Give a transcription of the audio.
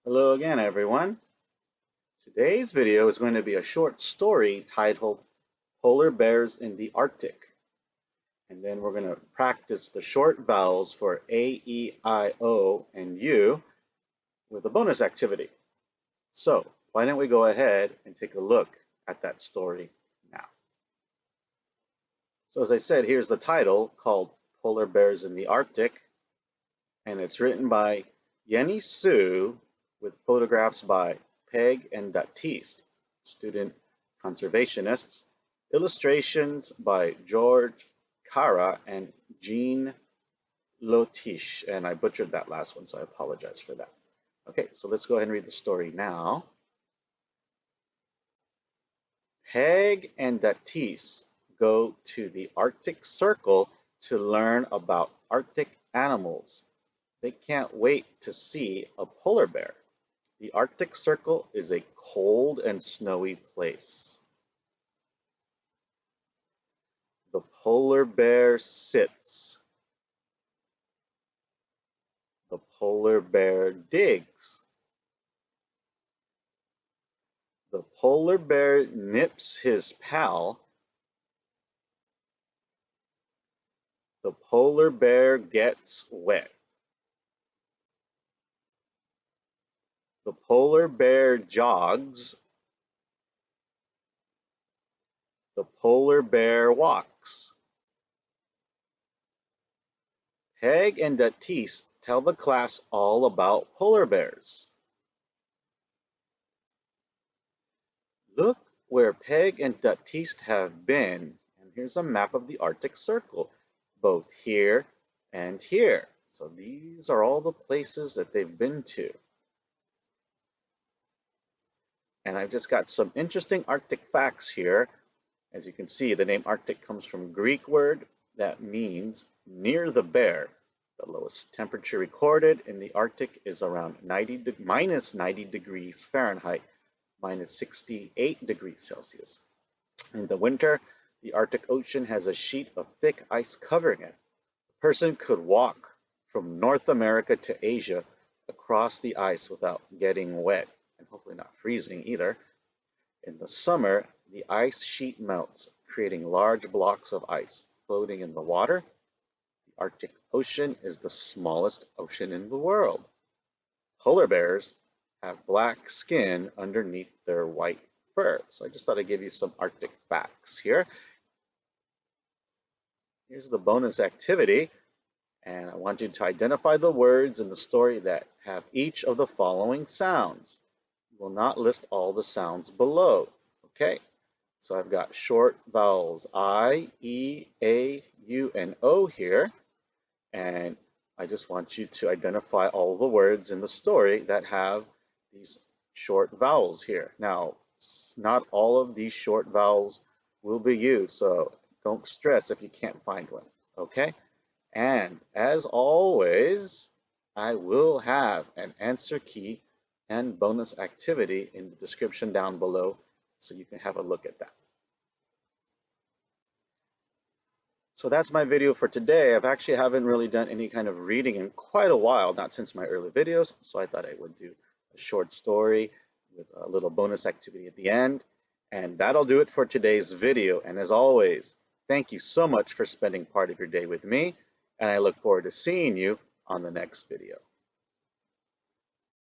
Hello again, everyone. Today's video is going to be a short story titled Polar Bears in the Arctic. And then we're going to practice the short vowels for A, E, I, O, and U with a bonus activity. So why don't we go ahead and take a look at that story now. So as I said, here's the title called Polar Bears in the Arctic. And it's written by Yenny Sue with photographs by Peg and Baptiste, student conservationists, illustrations by George Cara and Jean Lotiche, and I butchered that last one, so I apologize for that. Okay, so let's go ahead and read the story now. Peg and Baptiste go to the Arctic Circle to learn about Arctic animals. They can't wait to see a polar bear. The Arctic Circle is a cold and snowy place. The polar bear sits. The polar bear digs. The polar bear nips his pal. The polar bear gets wet. The polar bear jogs. The polar bear walks. Peg and Baptiste tell the class all about polar bears. Look where Peg and Baptiste have been, and here's a map of the Arctic Circle, both here and here. So these are all the places that they've been to. And I've just got some interesting Arctic facts here. As you can see, the name Arctic comes from a Greek word that means near the bear. The lowest temperature recorded in the Arctic is around minus 90 degrees Fahrenheit, minus 68 degrees Celsius. In the winter, the Arctic Ocean has a sheet of thick ice covering it. A person could walk from North America to Asia across the ice without getting wet, and hopefully not freezing either. In the summer, the ice sheet melts, creating large blocks of ice floating in the water. The Arctic Ocean is the smallest ocean in the world. Polar bears have black skin underneath their white fur. So I just thought I'd give you some Arctic facts here. Here's the bonus activity. And I want you to identify the words in the story that have each of the following sounds. You will not list all the sounds below. Okay, so I've got short vowels I, E, A, U, and O here. And I just want you to identify all the words in the story that have these short vowels here. Now, not all of these short vowels will be used, so don't stress if you can't find one, okay? And as always, I will have an answer key and bonus activity in the description down below so you can have a look at that. So that's my video for today. I've actually haven't really done any kind of reading in quite a while, not since my early videos, so I thought I would do a short story with a little bonus activity at the end. And that'll do it for today's video. And as always, thank you so much for spending part of your day with me, and I look forward to seeing you on the next video.